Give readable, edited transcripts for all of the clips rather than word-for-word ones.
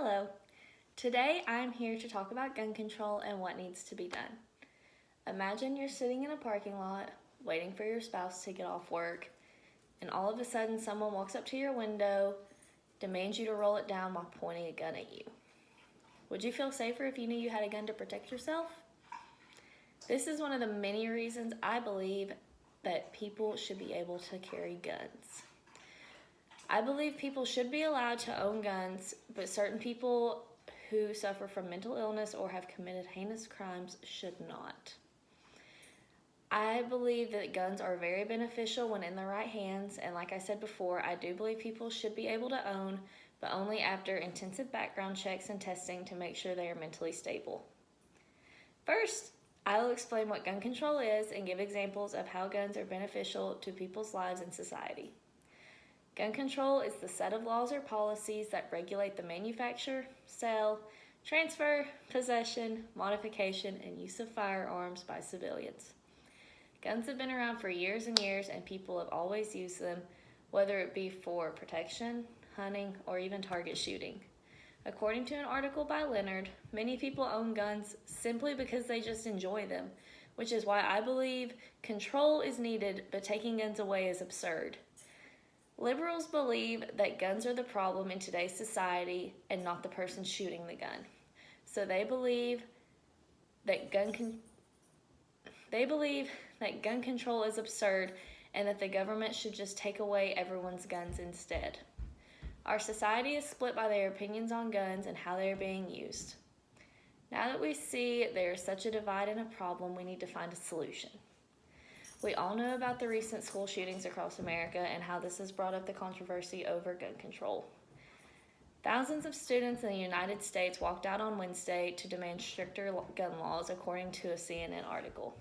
Hello. Today I'm here to talk about gun control and what needs to be done. Imagine you're sitting in a parking lot waiting for your spouse to get off work, and all of a sudden someone walks up to your window, demands you to roll it down while pointing a gun at you. Would you feel safer if you knew you had a gun to protect yourself? This is one of the many reasons I believe that people should be able to carry guns. I believe people should be allowed to own guns, but certain people who suffer from mental illness or have committed heinous crimes should not. I believe that guns are very beneficial when in the right hands, and like I said before, I do believe people should be able to own, but only after intensive background checks and testing to make sure they are mentally stable. First, I will explain what gun control is and give examples of how guns are beneficial to people's lives and society. Gun control is the set of laws or policies that regulate the manufacture, sale, transfer, possession, modification, and use of firearms by civilians. Guns have been around for years and years, and people have always used them, whether it be for protection, hunting, or even target shooting. According to an article by Leonard, many people own guns simply because they just enjoy them, which is why I believe control is needed, but taking guns away is absurd. Liberals believe that guns are the problem in today's society and not the person shooting the gun. So they believe that gun control is absurd and that the government should just take away everyone's guns instead. Our society is split by their opinions on guns and how they are being used. Now that we see there is such a divide and a problem, we need to find a solution. We all know about the recent school shootings across America and how this has brought up the controversy over gun control. Thousands of students in the United States walked out on Wednesday to demand stricter gun laws, according to a CNN article.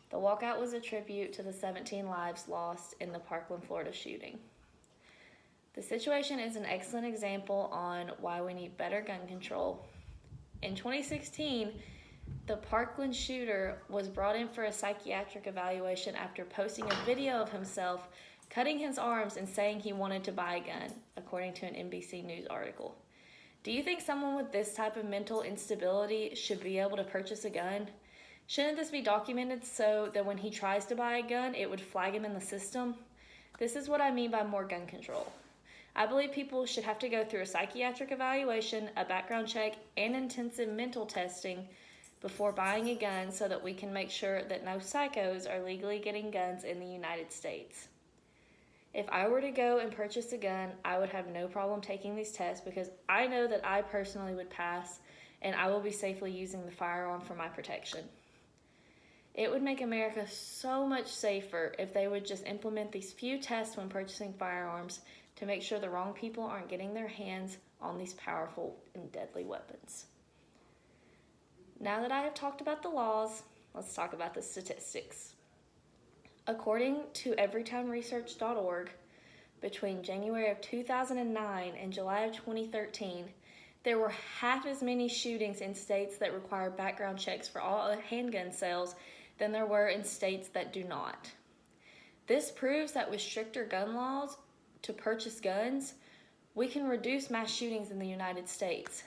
The walkout was a tribute to the 17 lives lost in the Parkland, Florida shooting. The situation is an excellent example on why we need better gun control. In 2016, the Parkland shooter was brought in for a psychiatric evaluation after posting a video of himself cutting his arms and saying he wanted to buy a gun, according to an NBC News article. Do you think someone with this type of mental instability should be able to purchase a gun? Shouldn't this be documented so that when he tries to buy a gun, it would flag him in the system? This is what I mean by more gun control. I believe people should have to go through a psychiatric evaluation, a background check, and intensive mental testing before buying a gun so that we can make sure that no psychos are legally getting guns in the United States. If I were to go and purchase a gun, I would have no problem taking these tests because I know that I personally would pass and I will be safely using the firearm for my protection. It would make America so much safer if they would just implement these few tests when purchasing firearms to make sure the wrong people aren't getting their hands on these powerful and deadly weapons. Now that I have talked about the laws, let's talk about the statistics. According to everytimeresearch.org, between January of 2009 and July of 2013, there were half as many shootings in states that require background checks for all handgun sales than there were in states that do not. This proves that with stricter gun laws to purchase guns, we can reduce mass shootings in the United States.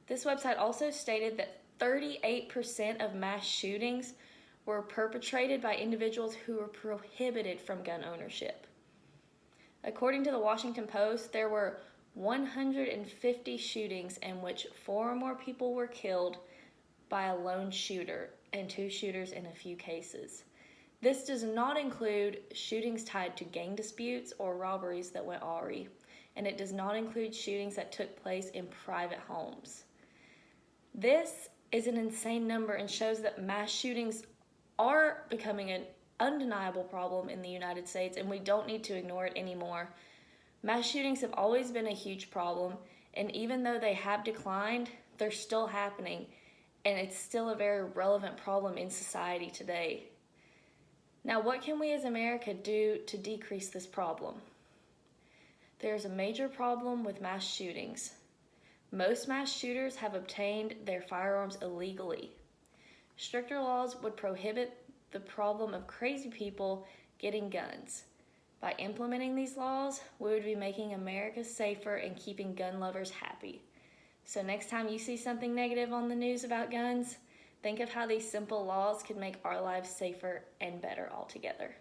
This website also stated that 38% of mass shootings were perpetrated by individuals who were prohibited from gun ownership. According to the Washington Post, there were 150 shootings in which 4 or more people were killed by a lone shooter and 2 shooters in a few cases. This does not include shootings tied to gang disputes or robberies that went awry, and it does not include shootings that took place in private homes. This is an insane number and shows that mass shootings are becoming an undeniable problem in the United States, and we don't need to ignore it anymore. Mass shootings have always been a huge problem, and even though they have declined, they're still happening, and it's still a very relevant problem in society today. Now, what can we as America do to decrease this problem? There's a major problem with mass shootings. Most mass shooters have obtained their firearms illegally. Stricter laws would prohibit the problem of crazy people getting guns. By implementing these laws, we would be making America safer and keeping gun lovers happy. So next time you see something negative on the news about guns, think of how these simple laws could make our lives safer and better altogether.